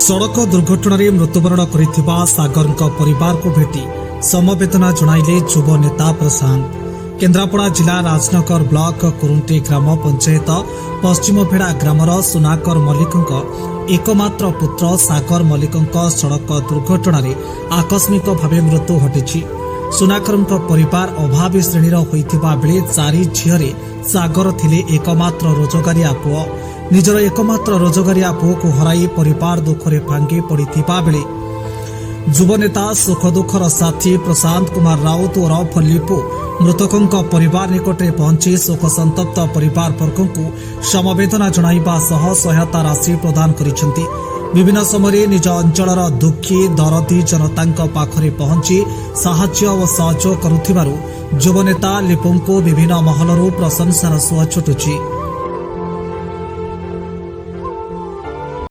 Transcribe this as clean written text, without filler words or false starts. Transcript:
सड़क दुर्घटन मृत्युवरण करिथिबा सागर परिवार को भेटी समवेदना जणाइले युव नेता प्रशांत। केन्द्रापड़ा जिला राजनगर ब्लॉक कुरुंटी ग्राम पंचायत पश्चिमभेड़ा ग्रामर सुनाकर मल्लिक एकमात्र पुत्र सागर मल्लिक सड़क दुर्घटन आकस्मिक भाव मृत्यु घटी। सुनाकर परिवार अभावी श्रेणीर होइथिबा बेले 4 झीरे सागर थिले एकमात्र रोजगारिया पुओ। निजर एकमात्र रोजगारिया पुओ को हराई परिवार दुखरे भांगी पड़िथिबा बेले युव नेता सुख दुखर साथी प्रशांत कुमार राउत ओरफ लिपु मृतकों परिवार निकटे पहुंची शोक संतप्त परिवार वर्ग को समवेदना जणाइबा सह सहायता राशि प्रदान करिसेंती। विभिन्न समय निज अंचलर दुखी दरदी जनता पाखरे पहुंची साहाय्य और सहयोग करुथिबारु युव नेता लिपुंको विभिन्न महलरू प्रशंसार सुଅ छुटुछि।